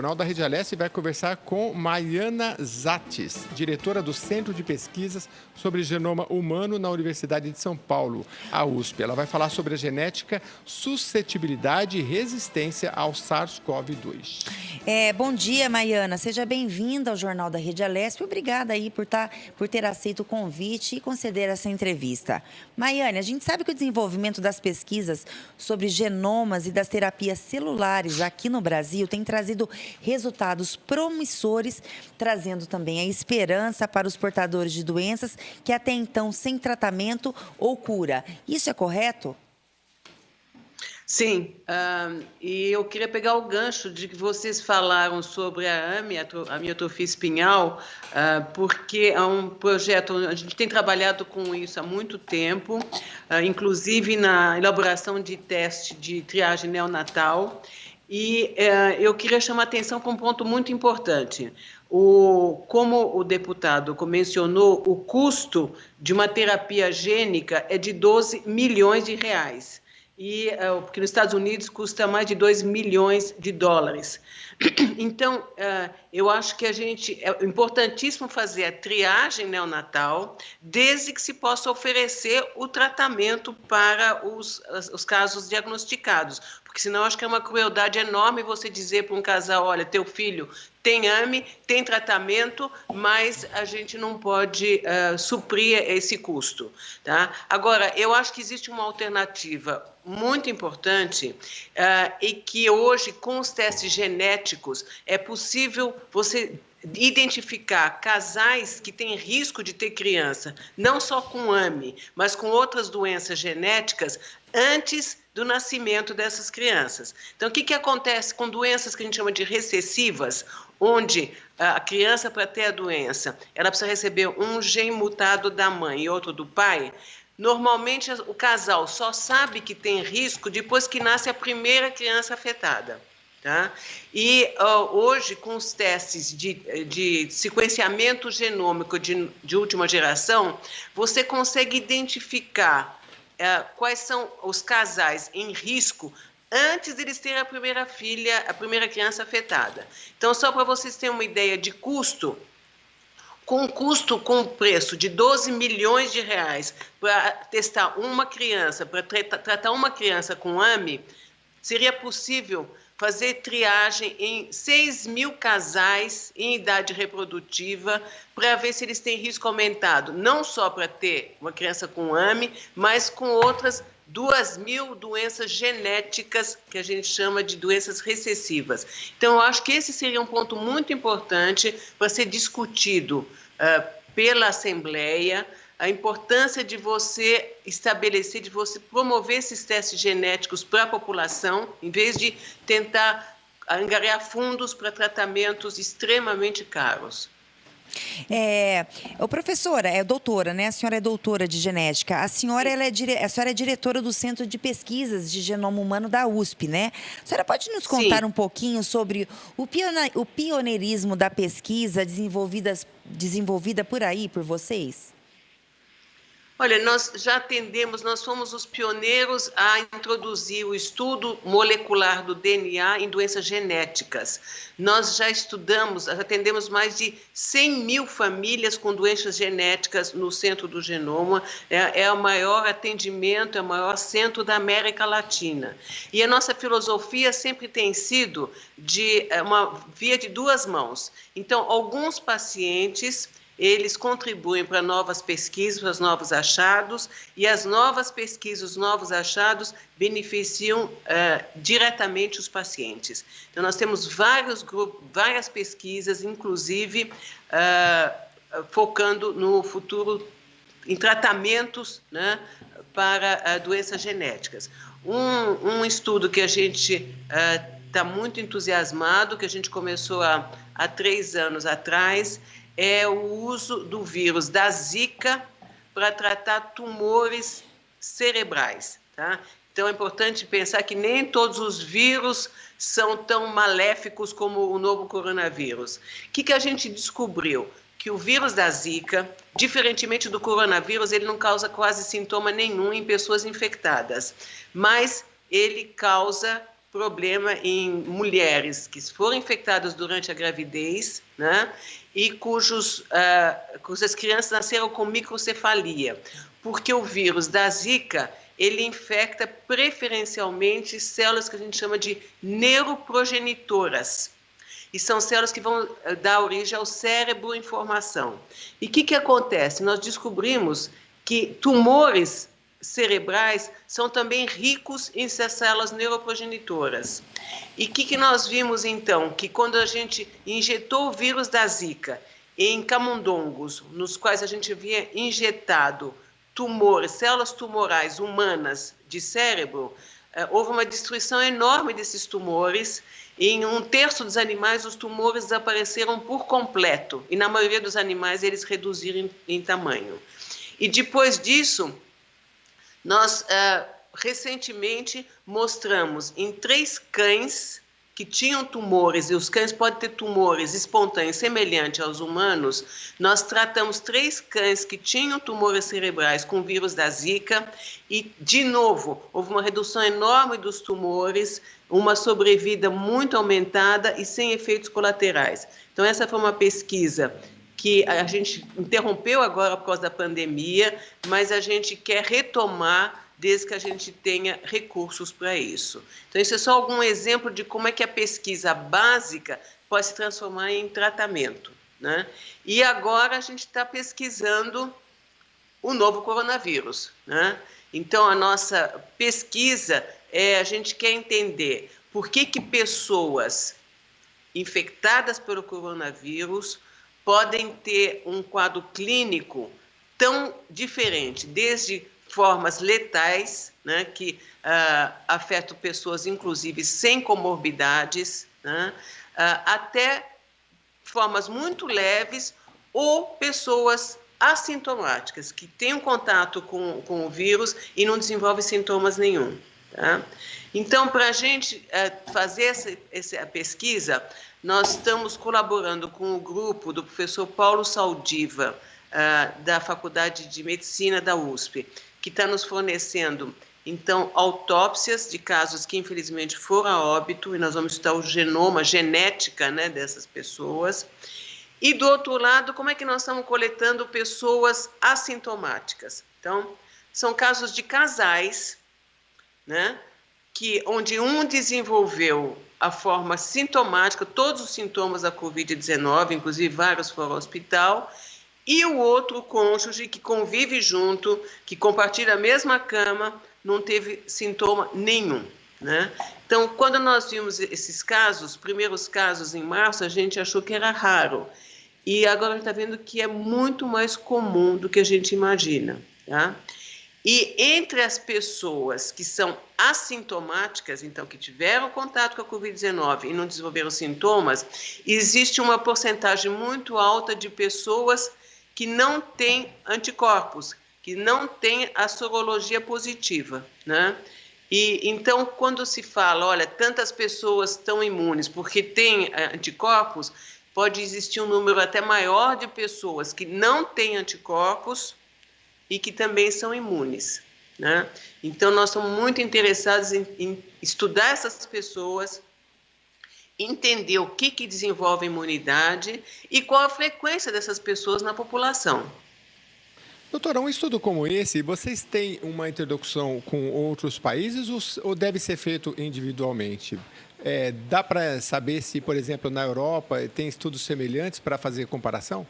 O Jornal da Rede Alesse vai conversar com Maiana Zates, diretora do Centro de Pesquisas sobre Genoma Humano na Universidade de São Paulo, a USP. Ela vai falar sobre a genética, suscetibilidade e resistência ao SARS-CoV-2. Bom dia, Maiana. Seja bem-vinda ao Jornal da Rede Alesse. Obrigada aí por ter aceito o convite e conceder essa entrevista. Maiana, a gente sabe que o desenvolvimento das pesquisas sobre genomas e das terapias celulares aqui no Brasil tem trazido resultados promissores, trazendo também a esperança para os portadores de doenças que até então sem tratamento ou cura. Isso é correto? Sim, e eu queria pegar o gancho de que vocês falaram sobre a AME, a amiotrofia espinhal, porque é um projeto, a gente tem trabalhado com isso há muito tempo, inclusive na elaboração de teste de triagem neonatal, e eu queria chamar a atenção para um ponto muito importante. Como o deputado mencionou, o custo de uma terapia gênica é de 12 milhões de reais. Porque nos Estados Unidos custa mais de 2 milhões de dólares. Então, eu acho que é importantíssimo fazer a triagem neonatal, desde que se possa oferecer o tratamento para os casos diagnosticados. Porque senão acho que é uma crueldade enorme você dizer para um casal, olha, teu filho tem AME, tem tratamento, mas a gente não pode suprir esse custo. Tá? Agora, eu acho que existe uma alternativa muito importante e que hoje, com os testes genéticos, é possível você identificar casais que têm risco de ter criança, não só com AME, mas com outras doenças genéticas, antes do nascimento dessas crianças. Então, o que acontece com doenças que a gente chama de recessivas, onde a criança, para ter a doença, ela precisa receber um gene mutado da mãe e outro do pai? Normalmente, o casal só sabe que tem risco depois que nasce a primeira criança afetada. Tá? E hoje, com os testes de sequenciamento genômico de última geração, você consegue identificar quais são os casais em risco antes de eles terem a primeira filha, a primeira criança afetada. Então, só para vocês terem uma ideia de custo, com preço de 12 milhões de reais para testar uma criança, para tratar uma criança com AME, seria possível fazer triagem em 6 mil casais em idade reprodutiva para ver se eles têm risco aumentado, não só para ter uma criança com AME, mas com outras 2 mil doenças genéticas que a gente chama de doenças recessivas. Então, eu acho que esse seria um ponto muito importante para ser discutido pela Assembleia, a importância de você estabelecer, de você promover esses testes genéticos para a população, em vez de tentar angariar fundos para tratamentos extremamente caros. Professora, doutora, né? A senhora é doutora de genética. A senhora é diretora do Centro de Pesquisas de Genoma Humano da USP, né? A senhora pode nos contar Sim. um pouquinho sobre o pioneirismo da pesquisa desenvolvida por aí, por vocês? Olha, nós fomos os pioneiros a introduzir o estudo molecular do DNA em doenças genéticas. Nós já atendemos mais de 100 mil famílias com doenças genéticas no Centro do Genoma. É o maior atendimento, é o maior centro da América Latina. E a nossa filosofia sempre tem sido uma via de duas mãos. Então, alguns pacientes eles contribuem para novas pesquisas, para os novos achados, e as novas pesquisas, os novos achados beneficiam diretamente os pacientes. Então, nós temos vários grupos, várias pesquisas, inclusive focando no futuro em tratamentos, né, para doenças genéticas. Um estudo que a gente está muito entusiasmado, que a gente começou há 3 anos atrás, é o uso do vírus da Zika para tratar tumores cerebrais. Tá? Então, é importante pensar que nem todos os vírus são tão maléficos como o novo coronavírus. O que a gente descobriu? Que o vírus da Zika, diferentemente do coronavírus, ele não causa quase sintoma nenhum em pessoas infectadas, mas ele causa problema em mulheres que foram infectadas durante a gravidez, né, e cujas crianças nasceram com microcefalia, porque o vírus da Zika, ele infecta preferencialmente células que a gente chama de neuroprogenitoras, e são células que vão dar origem ao cérebro em formação. E o que acontece? Nós descobrimos que tumores cerebrais são também ricos em células neuroprogenitoras. E o que nós vimos, então? Que quando a gente injetou o vírus da Zika em camundongos, nos quais a gente havia injetado tumores, células tumorais humanas de cérebro, houve uma destruição enorme desses tumores. Em 1/3 dos animais, os tumores desapareceram por completo. E na maioria dos animais, eles reduziram em tamanho. E depois disso, nós recentemente mostramos em 3 cães que tinham tumores, e os cães podem ter tumores espontâneos semelhantes aos humanos. Nós tratamos 3 cães que tinham tumores cerebrais com vírus da Zika e, de novo, houve uma redução enorme dos tumores, uma sobrevida muito aumentada e sem efeitos colaterais. Então, essa foi uma pesquisa que a gente interrompeu agora por causa da pandemia, mas a gente quer retomar desde que a gente tenha recursos para isso. Então, isso é só algum exemplo de como é que a pesquisa básica pode se transformar em tratamento, né? E agora a gente está pesquisando o novo coronavírus, né? Então, a nossa pesquisa a gente quer entender por que pessoas infectadas pelo coronavírus podem ter um quadro clínico tão diferente, desde formas letais, né, que afetam pessoas, inclusive, sem comorbidades, né, até formas muito leves ou pessoas assintomáticas, que têm um contato com o vírus e não desenvolvem sintomas nenhum. Tá? Então, para a gente fazer essa pesquisa, nós estamos colaborando com o grupo do professor Paulo Saldiva, da Faculdade de Medicina da USP, que está nos fornecendo, então, autópsias de casos que, infelizmente, foram a óbito, e nós vamos estudar o genoma, a genética, né, dessas pessoas. E, do outro lado, como é que nós estamos coletando pessoas assintomáticas? Então, são casos de casais, né, onde um desenvolveu a forma sintomática, todos os sintomas da Covid-19, inclusive vários foram ao hospital, e o outro cônjuge que convive junto, que compartilha a mesma cama, não teve sintoma nenhum, né? Então, quando nós vimos esses casos, primeiros casos em março, a gente achou que era raro. E agora a gente está vendo que é muito mais comum do que a gente imagina, tá? E entre as pessoas que são assintomáticas, então que tiveram contato com a Covid-19 e não desenvolveram sintomas, existe uma porcentagem muito alta de pessoas que não têm anticorpos, que não têm a sorologia positiva, né? E então, quando se fala, olha, tantas pessoas estão imunes porque têm anticorpos, pode existir um número até maior de pessoas que não têm anticorpos e que também são imunes, né? Então, nós estamos muito interessados em estudar essas pessoas, entender o que desenvolve imunidade e qual a frequência dessas pessoas na população. Doutora, um estudo como esse, vocês têm uma interlocução com outros países ou deve ser feito individualmente? Dá para saber se, por exemplo, na Europa tem estudos semelhantes para fazer comparação?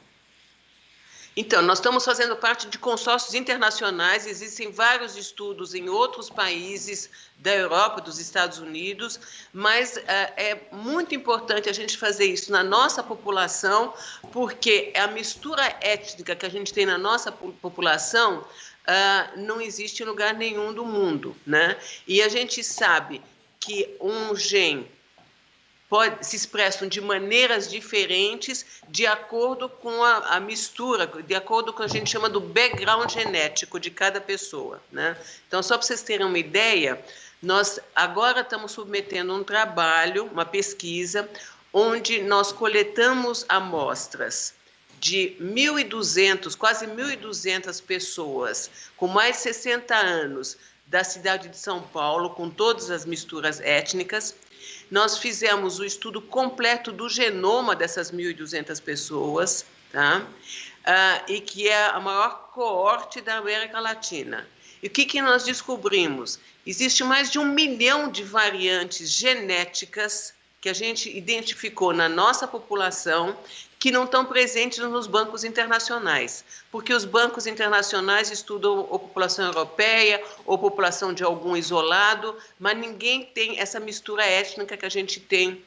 Então, nós estamos fazendo parte de consórcios internacionais, existem vários estudos em outros países da Europa, dos Estados Unidos, mas é muito importante a gente fazer isso na nossa população, porque a mistura étnica que a gente tem na nossa população não existe em lugar nenhum do mundo, né? E a gente sabe que um gene se expressam de maneiras diferentes de acordo com a mistura, de acordo com o que a gente chama do background genético de cada pessoa, né? Então, só para vocês terem uma ideia, nós agora estamos submetendo um trabalho, uma pesquisa, onde nós coletamos amostras de 1.200, quase 1.200 pessoas com mais de 60 anos da cidade de São Paulo, com todas as misturas étnicas. Nós fizemos o estudo completo do genoma dessas 1.200 pessoas, tá? E que é a maior coorte da América Latina. E o que nós descobrimos? Existe mais de 1 milhão de variantes genéticas que a gente identificou na nossa população que não estão presentes nos bancos internacionais, porque os bancos internacionais estudam a população europeia ou população de algum isolado, mas ninguém tem essa mistura étnica que a gente tem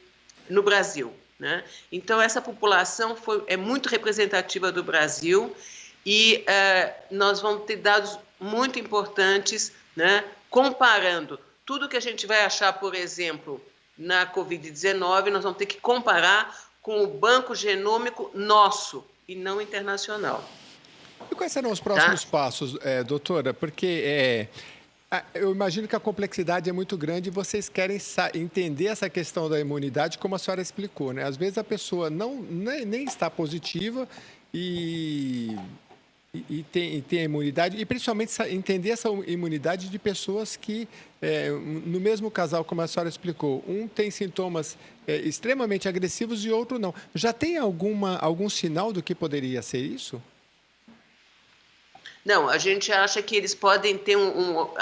no Brasil, né? Então, essa população é muito representativa do Brasil e nós vamos ter dados muito importantes, né, comparando tudo que a gente vai achar, por exemplo, na Covid-19, nós vamos ter que comparar com o banco genômico nosso e não internacional. E quais serão os próximos passos, doutora? Porque eu imagino que a complexidade é muito grande e vocês querem entender essa questão da imunidade, como a senhora explicou, né? Às vezes a pessoa nem está positiva e tem a imunidade, e principalmente entender essa imunidade de pessoas que, no mesmo casal, como a senhora explicou, um tem sintomas extremamente agressivos e outro não. Já tem algum sinal do que poderia ser isso? Não, a gente acha que eles podem ter o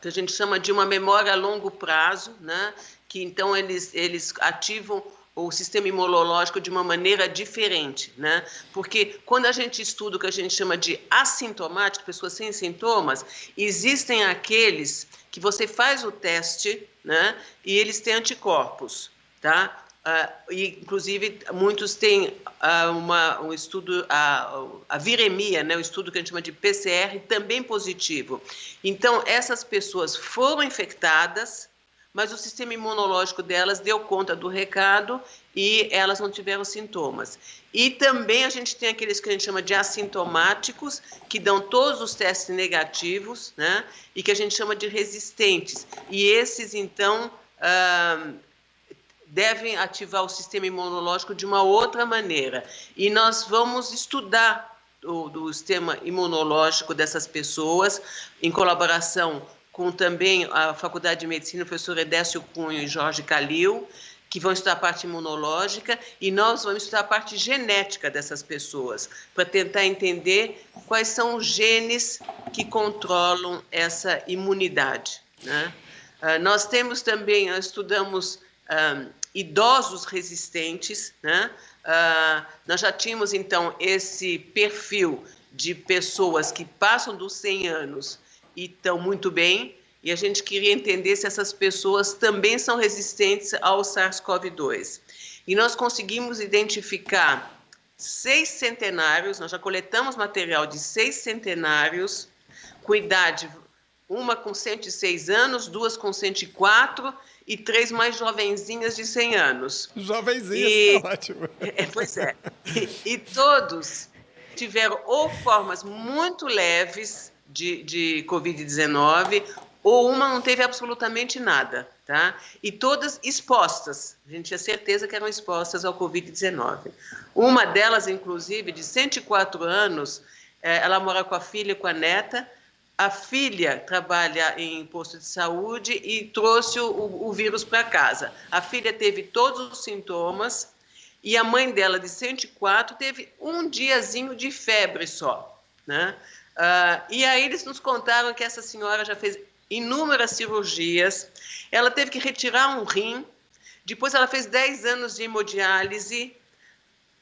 que a gente chama de uma memória a longo prazo, né? Que então eles ativam o sistema imunológico de uma maneira diferente, né? Porque quando a gente estuda o que a gente chama de assintomático, pessoas sem sintomas, existem aqueles que você faz o teste, né? E eles têm anticorpos, tá? E, inclusive, muitos têm um estudo, a viremia, né? O estudo que a gente chama de PCR, também positivo. Então, essas pessoas foram infectadas, mas o sistema imunológico delas deu conta do recado e elas não tiveram sintomas. E também a gente tem aqueles que a gente chama de assintomáticos, que dão todos os testes negativos, né? E que a gente chama de resistentes. E esses, então, devem ativar o sistema imunológico de uma outra maneira. E nós vamos estudar o sistema imunológico dessas pessoas, em colaboração com também a Faculdade de Medicina, o professor Edécio Cunha e Jorge Calil, que vão estudar a parte imunológica, e nós vamos estudar a parte genética dessas pessoas, para tentar entender quais são os genes que controlam essa imunidade, né? Nós temos também, nós estudamos idosos resistentes, né? Nós já tínhamos, então, esse perfil de pessoas que passam dos 100 anos e estão muito bem, e a gente queria entender se essas pessoas também são resistentes ao SARS-CoV-2. E nós conseguimos identificar 6 centenários, nós já coletamos material de 6 centenários, com idade, uma com 106 anos, 2 com 104 e 3 mais jovenzinhas de 100 anos. Jovenzinhas, tá ótimo. Pois é. E todos tiveram ou formas muito leves de Covid-19, ou uma não teve absolutamente nada, tá? E todas expostas, a gente tinha certeza que eram expostas ao Covid-19. Uma delas, inclusive, de 104 anos, ela mora com a filha e com a neta. A filha trabalha em posto de saúde e trouxe o vírus para casa. A filha teve todos os sintomas e a mãe dela, de 104, teve um diazinho de febre só, né? E aí eles nos contaram que essa senhora já fez inúmeras cirurgias, ela teve que retirar um rim, depois ela fez 10 anos de hemodiálise,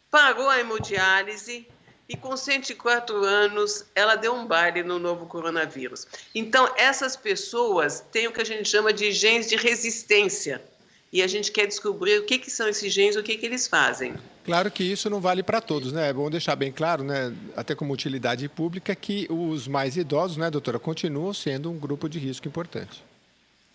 parou a hemodiálise e com 104 anos ela deu um baile no novo coronavírus. Então, essas pessoas têm o que a gente chama de genes de resistência. E a gente quer descobrir o que são esses genes, o que eles fazem. Claro que isso não vale para todos, né? É bom deixar bem claro, né, até como utilidade pública, que os mais idosos, né, doutora, continuam sendo um grupo de risco importante.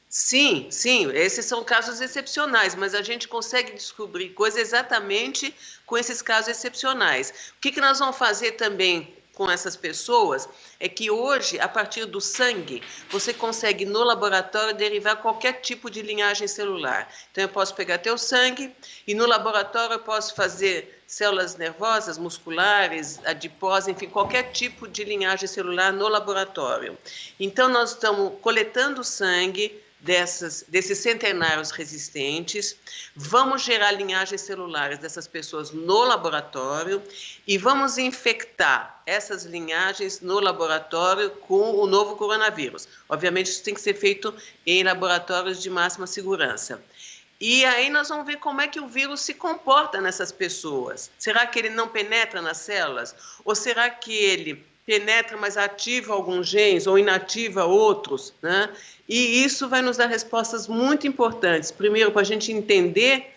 Sim, sim, esses são casos excepcionais, mas a gente consegue descobrir coisas exatamente com esses casos excepcionais. O que nós vamos fazer também com essas pessoas é que hoje, a partir do sangue, você consegue no laboratório derivar qualquer tipo de linhagem celular. Então eu posso pegar teu sangue e no laboratório eu posso fazer células nervosas, musculares, adipose, enfim, qualquer tipo de linhagem celular no laboratório. Então nós estamos coletando sangue desses centenários resistentes, vamos gerar linhagens celulares dessas pessoas no laboratório e vamos infectar essas linhagens no laboratório com o novo coronavírus. Obviamente, isso tem que ser feito em laboratórios de máxima segurança. E aí nós vamos ver como é que o vírus se comporta nessas pessoas. Será que ele não penetra nas células? Ou será que ele penetra, mas ativa alguns genes ou inativa outros, né? E isso vai nos dar respostas muito importantes. Primeiro, para a gente entender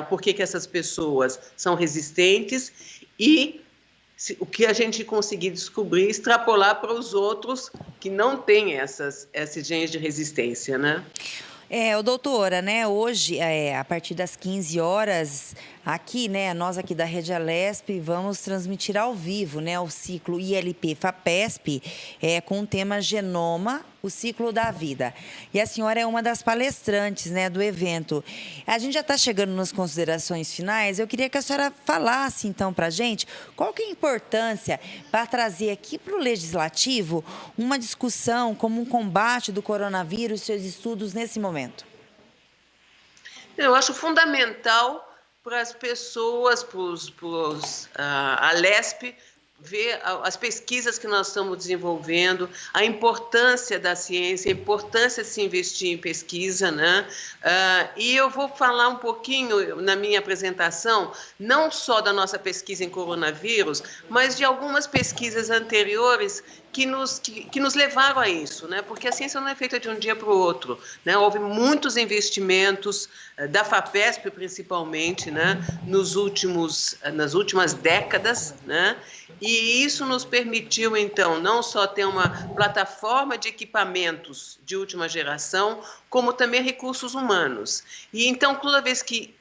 por que essas pessoas são resistentes e o que a gente conseguir descobrir, extrapolar para os outros que não têm esses genes de resistência, né? Doutora, né, hoje, a partir das 15 horas, aqui, né, nós aqui da Rede Alesp vamos transmitir ao vivo, né, o ciclo ILP-FAPESP, com o tema Genoma, o ciclo da vida. E a senhora é uma das palestrantes, né, do evento. A gente já está chegando nas considerações finais, eu queria que a senhora falasse, então, para a gente, qual que é a importância para trazer aqui para o Legislativo uma discussão como um combate do coronavírus e seus estudos nesse momento? Eu acho fundamental para as pessoas, para os Alesp, ver as pesquisas que nós estamos desenvolvendo, a importância da ciência, a importância de se investir em pesquisa, né? E eu vou falar um pouquinho na minha apresentação, não só da nossa pesquisa em coronavírus, mas de algumas pesquisas anteriores que nos levaram a isso, né? Porque a ciência não é feita de um dia para o outro, né? Houve muitos investimentos da FAPESP, principalmente, né? Nas últimas décadas, né? E isso nos permitiu, então, não só ter uma plataforma de equipamentos de última geração, como também recursos humanos. E, então, toda vez que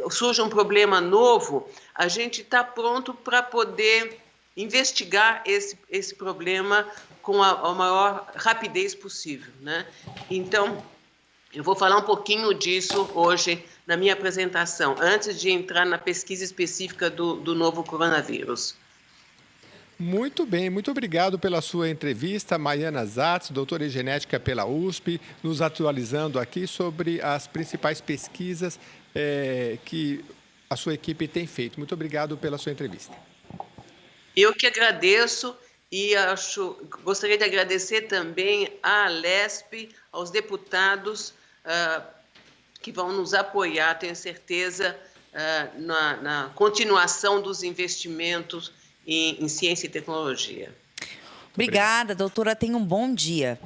surge um problema novo, a gente está pronto para poder investigar esse problema com a maior rapidez possível, né? Então, eu vou falar um pouquinho disso hoje na minha apresentação, antes de entrar na pesquisa específica do novo coronavírus. Muito bem, muito obrigado pela sua entrevista, Maiana Zatz, doutora em genética pela USP, nos atualizando aqui sobre as principais pesquisas que a sua equipe tem feito. Muito obrigado pela sua entrevista. Eu que agradeço e gostaria de agradecer também à Alesp, aos deputados que vão nos apoiar, tenho certeza, na continuação dos investimentos em ciência e tecnologia. Obrigada, doutora. Tenha um bom dia.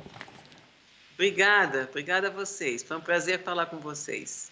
Obrigada a vocês. Foi um prazer falar com vocês.